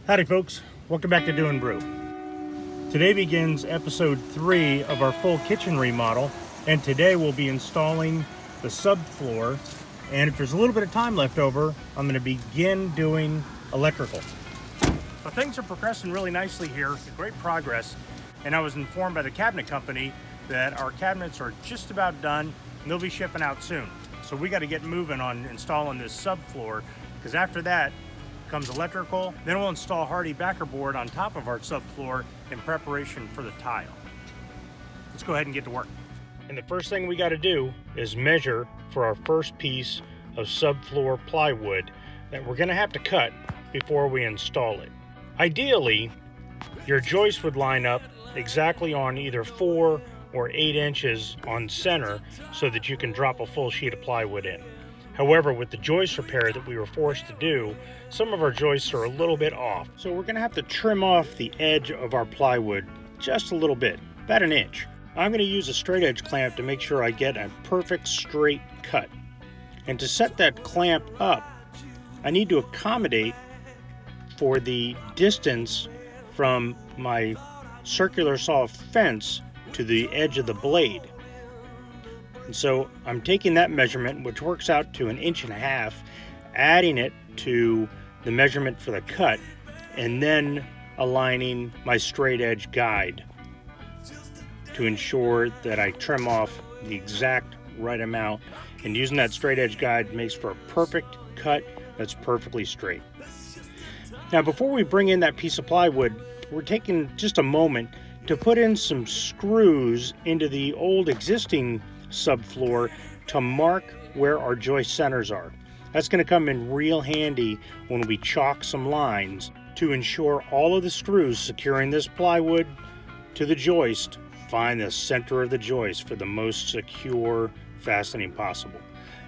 Howdy folks, welcome back to Doing Brew. Today begins episode 3 of our full kitchen remodel, and today we'll be installing the subfloor, and if there's a little bit of time left over, I'm going to begin doing electrical. So things are progressing really nicely here, great progress, and I was informed by the cabinet company that our cabinets are just about done and they'll be shipping out soon. So we got to get moving on installing this subfloor, because after that comes electrical. Then we'll install hardy backer board on top of our subfloor in preparation for the tile. Let's go ahead and get to work. And the first thing we got to do is measure for our first piece of subfloor plywood that we're going to have to cut before we install it. Ideally, your joist would line up exactly on either 4 or 8 inches on center so that you can drop a full sheet of plywood in. However, with the joist repair that we were forced to do, some of our joists are a little bit off. So we're going to have to trim off the edge of our plywood just a little bit, about an inch. I'm going to use a straight edge clamp to make sure I get a perfect straight cut. And to set that clamp up, I need to accommodate for the distance from my circular saw fence to the edge of the blade. And so I'm taking that measurement, which works out to 1.5 inches, adding it to the measurement for the cut, and then aligning my straight edge guide to ensure that I trim off the exact right amount. And using that straight edge guide makes for a perfect cut that's perfectly straight. Now, before we bring in that piece of plywood, we're taking just a moment to put in some screws into the old existing subfloor to mark where our joist centers are. That's going to come in real handy when we chalk some lines to ensure all of the screws securing this plywood to the joist find the center of the joist for the most secure fastening possible.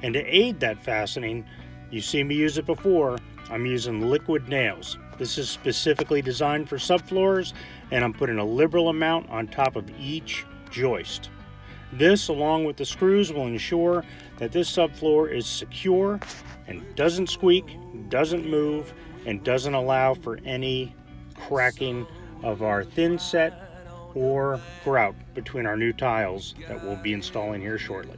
And to aid that fastening, you've seen me use it before, I'm using liquid nails. This is specifically designed for subfloors, and I'm putting a liberal amount on top of each joist. This, along with the screws, will ensure that this subfloor is secure and doesn't squeak, doesn't move, and doesn't allow for any cracking of our thin set or grout between our new tiles that we'll be installing here shortly.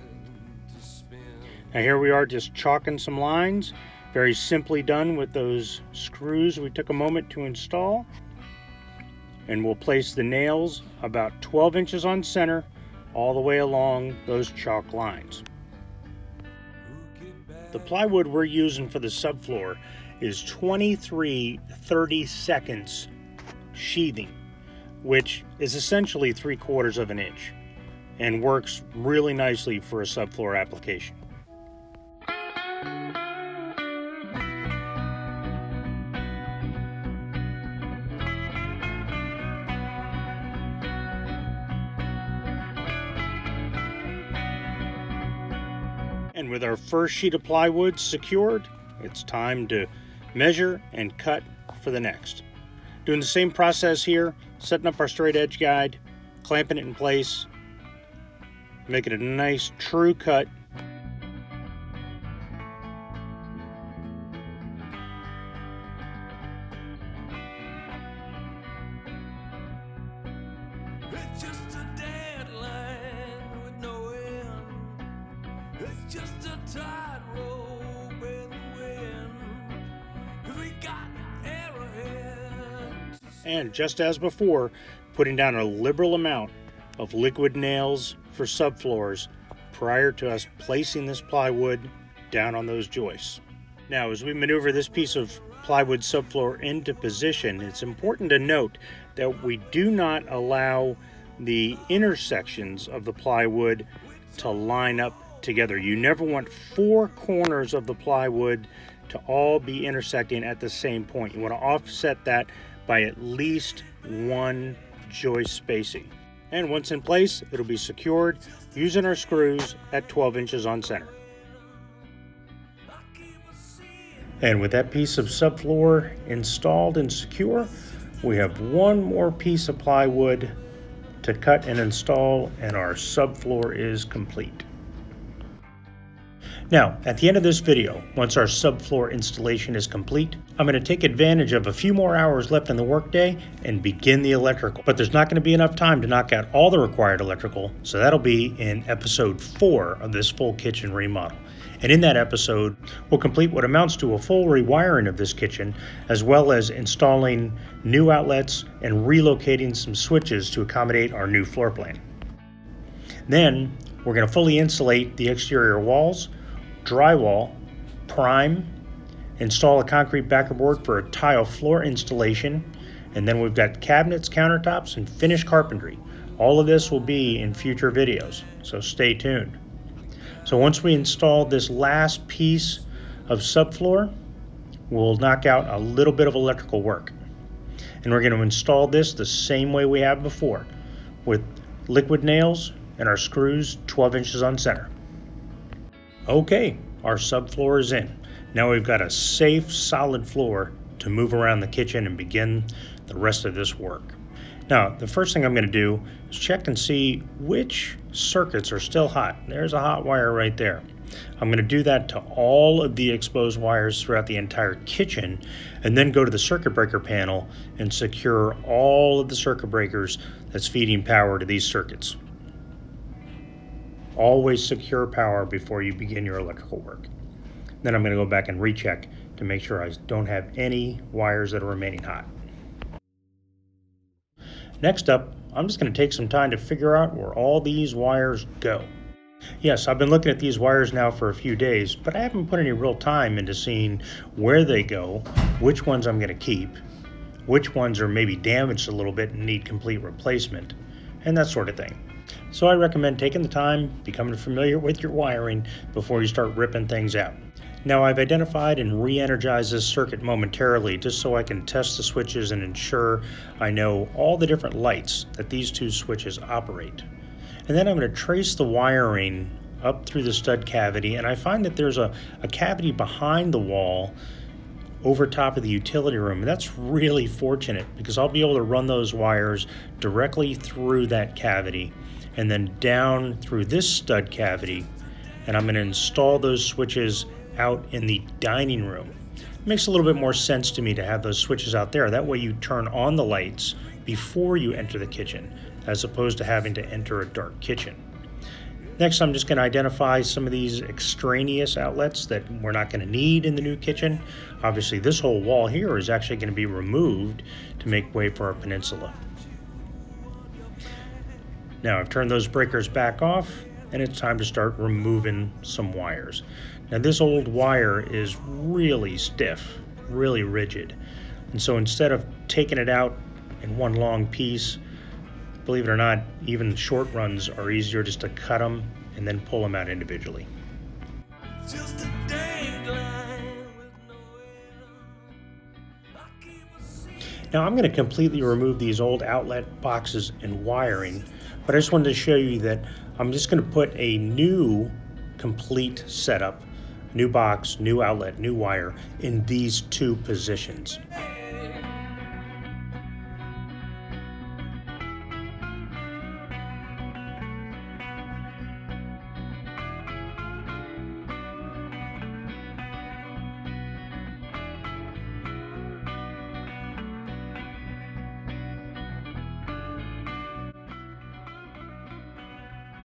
Now here we are just chalking some lines, very simply done with those screws we took a moment to install. And we'll place the nails about 12 inches on center all the way along those chalk lines. The plywood we're using for the subfloor is 23 30-seconds sheathing, which is essentially 3/4 of an inch and works really nicely for a subfloor application. And with our first sheet of plywood secured, it's time to measure and cut for the next. Doing the same process here, setting up our straight edge guide, clamping it in place, making a nice true cut. It's just a deadline with no end. It's just a tightrope in the wind. 'Cause we got arrowheads. And just as before, putting down a liberal amount of liquid nails for subfloors prior to us placing this plywood down on those joists. Now, as we maneuver this piece of plywood subfloor into position, it's important to note that we do not allow the intersections of the plywood to line up together. You never want 4 corners of the plywood to all be intersecting at the same point. You want to offset that by at least 1 joist spacing. And once in place, it'll be secured using our screws at 12 inches on center. And with that piece of subfloor installed and secure, we have one more piece of plywood to cut and install, and our subfloor is complete. Now, at the end of this video, once our subfloor installation is complete, I'm going to take advantage of a few more hours left in the workday and begin the electrical. But there's not going to be enough time to knock out all the required electrical, so that'll be in episode 4 of this full kitchen remodel. And in that episode, we'll complete what amounts to a full rewiring of this kitchen, as well as installing new outlets and relocating some switches to accommodate our new floor plan. Then, we're going to fully insulate the exterior walls, drywall, prime, install a concrete backer board for a tile floor installation, and then we've got cabinets, countertops, and finished carpentry. All of this will be in future videos, so stay tuned. So once we install this last piece of subfloor, we'll knock out a little bit of electrical work. And we're going to install this the same way we have before, with liquid nails and our screws 12 inches on center. Okay, our subfloor is in. Now we've got a safe, solid floor to move around the kitchen and begin the rest of this work. Now, the first thing I'm going to do is check and see which circuits are still hot. There's a hot wire right there. I'm going to do that to all of the exposed wires throughout the entire kitchen, and then go to the circuit breaker panel and secure all of the circuit breakers that's feeding power to these circuits. Always secure power before you begin your electrical work. Then I'm going to go back and recheck to make sure I don't have any wires that are remaining hot. Next up, I'm just going to take some time to figure out where all these wires go. Yes, I've been looking at these wires now for a few days, but I haven't put any real time into seeing where they go, which ones I'm going to keep, which ones are maybe damaged a little bit and need complete replacement, and that sort of thing. So I recommend taking the time, becoming familiar with your wiring before you start ripping things out. Now I've identified and re-energized this circuit momentarily just so I can test the switches and ensure I know all the different lights that these two switches operate. And then I'm going to trace the wiring up through the stud cavity, and I find that there's a cavity behind the wall over top of the utility room. And that's really fortunate because I'll be able to run those wires directly through that cavity and then down through this stud cavity, and I'm going to install those switches out in the dining room. It makes a little bit more sense to me to have those switches out there. That way you turn on the lights before you enter the kitchen, as opposed to having to enter a dark kitchen. Next, I'm just going to identify some of these extraneous outlets that we're not going to need in the new kitchen. Obviously, this whole wall here is actually going to be removed to make way for our peninsula. Now I've turned those breakers back off, and it's time to start removing some wires. Now this old wire is really stiff, really rigid. And so instead of taking it out in one long piece, believe it or not, even short runs are easier just to cut them and then pull them out individually. Just a dangling with no end. I keep a secret. Now I'm going to completely remove these old outlet boxes and wiring, but I just wanted to show you that I'm just going to put a new complete setup, new box, new outlet, new wire in these two positions.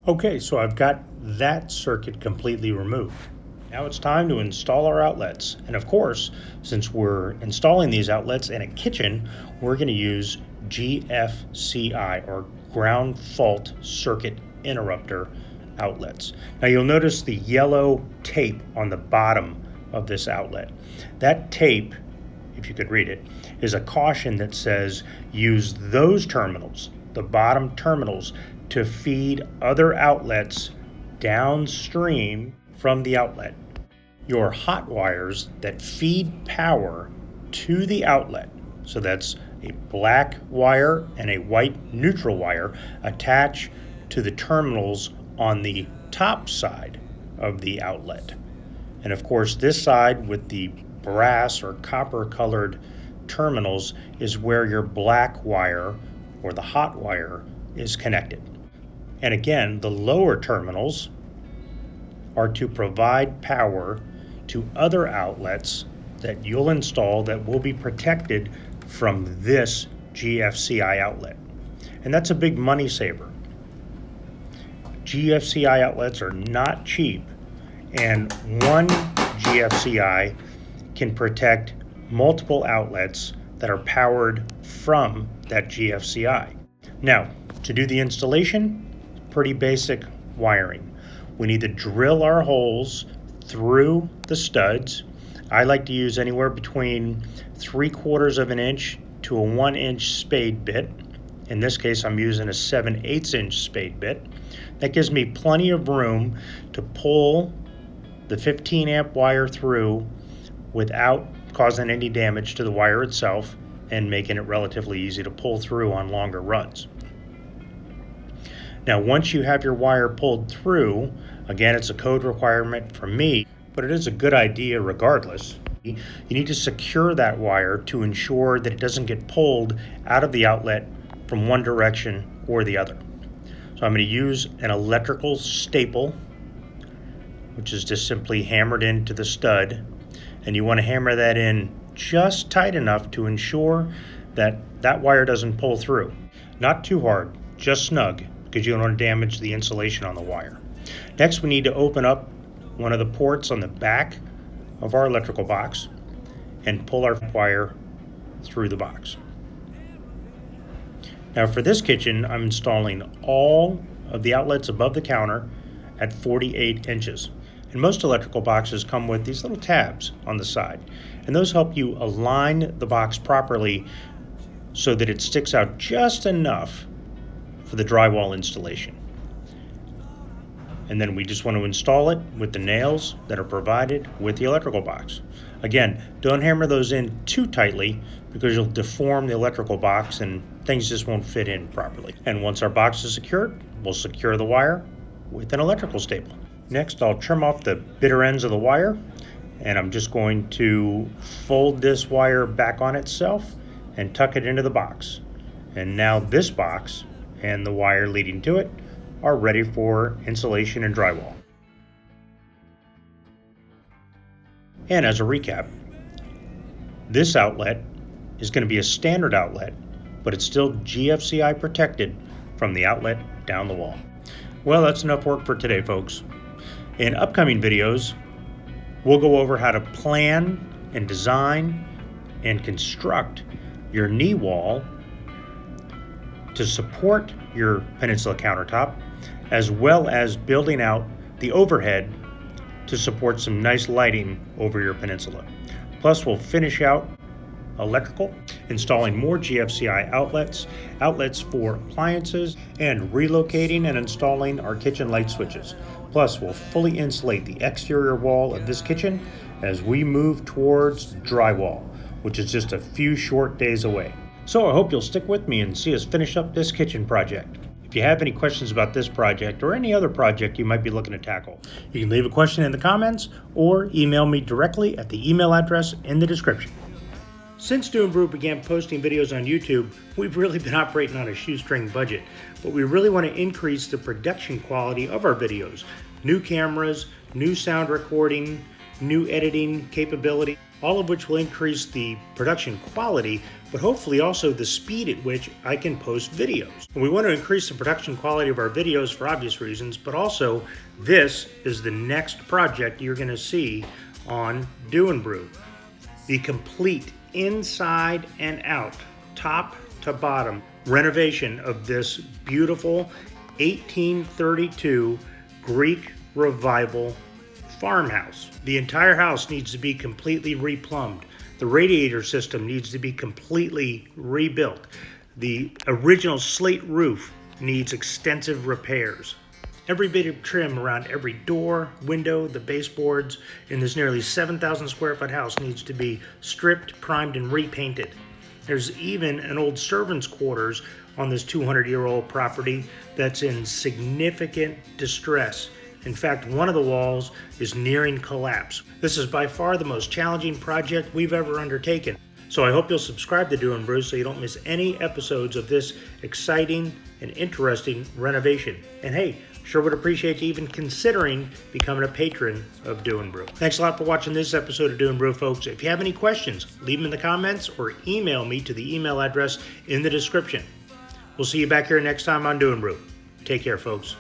Okay, so I've got that circuit completely removed. Now it's time to install our outlets. And of course, since we're installing these outlets in a kitchen, we're going to use GFCI, or ground fault circuit interrupter outlets. Now you'll notice the yellow tape on the bottom of this outlet. That tape, if you could read it, is a caution that says use those terminals, the bottom terminals, to feed other outlets downstream from the outlet. Your hot wires that feed power to the outlet, so that's a black wire and a white neutral wire, attach to the terminals on the top side of the outlet. And of course, this side with the brass or copper colored terminals is where your black wire or the hot wire is connected. And again, the lower terminals are to provide power to other outlets that you'll install that will be protected from this GFCI outlet. And that's a big money saver. GFCI outlets are not cheap, and one GFCI can protect multiple outlets that are powered from that GFCI. Now, to do the installation, pretty basic wiring. We need to drill our holes through the studs. I like to use anywhere between 3/4 of an inch to a 1 inch spade bit. In this case, I'm using a 7/8 inch spade bit. That gives me plenty of room to pull the 15 amp wire through without causing any damage to the wire itself and making it relatively easy to pull through on longer runs. Now, once you have your wire pulled through, again, it's a code requirement for me, but it is a good idea regardless. You need to secure that wire to ensure that it doesn't get pulled out of the outlet from one direction or the other. So I'm going to use an electrical staple, which is just simply hammered into the stud, and you want to hammer that in just tight enough to ensure that that wire doesn't pull through. Not too hard, just snug, because you don't want to damage the insulation on the wire. Next, we need to open up one of the ports on the back of our electrical box and pull our wire through the box. Now for this kitchen, I'm installing all of the outlets above the counter at 48 inches. And most electrical boxes come with these little tabs on the side, and those help you align the box properly so that it sticks out just enough for the drywall installation. And then we just want to install it with the nails that are provided with the electrical box. Again, don't hammer those in too tightly because you'll deform the electrical box and things just won't fit in properly. And once our box is secured, we'll secure the wire with an electrical staple. Next, I'll trim off the bitter ends of the wire, and I'm just going to fold this wire back on itself and tuck it into the box. And now this box and the wire leading to it are ready for insulation and drywall. And as a recap, this outlet is going to be a standard outlet, but it's still GFCI protected from the outlet down the wall. Well, that's enough work for today, folks. In upcoming videos, we'll go over how to plan and design and construct your knee wall to support your peninsula countertop, as well as building out the overhead to support some nice lighting over your peninsula. Plus, we'll finish out electrical, installing more GFCI outlets for appliances, and relocating and installing our kitchen light switches. Plus, we'll fully insulate the exterior wall of this kitchen as we move towards drywall, which is just a few short days away. So I hope you'll stick with me and see us finish up this kitchen project. If you have any questions about this project or any other project you might be looking to tackle, you can leave a question in the comments or email me directly at the email address in the description. Since Do and Brew began posting videos on YouTube, we've really been operating on a shoestring budget, but we really want to increase the production quality of our videos. New cameras, new sound recording, new editing capability, all of which will increase the production quality, but hopefully also the speed at which I can post videos. We want to increase the production quality of our videos for obvious reasons, but also this is the next project you're going to see on Do and Brew. The complete inside and out, top to bottom renovation of this beautiful 1832 Greek Revival farmhouse. The entire house needs to be completely replumbed. The radiator system needs to be completely rebuilt. The original slate roof needs extensive repairs. Every bit of trim around every door, window, the baseboards in this nearly 7,000 square foot house needs to be stripped, primed, and repainted. There's even an old servant's quarters on this 200-year-old property that's in significant distress. In fact, one of the walls is nearing collapse. This is by far the most challenging project we've ever undertaken. So I hope you'll subscribe to Doing Brew so you don't miss any episodes of this exciting and interesting renovation. And hey, sure would appreciate you even considering becoming a patron of Doing Brew. Thanks a lot for watching this episode of Doing Brew, folks. If you have any questions, leave them in the comments or email me to the email address in the description. We'll see you back here next time on Doing Brew. Take care, folks.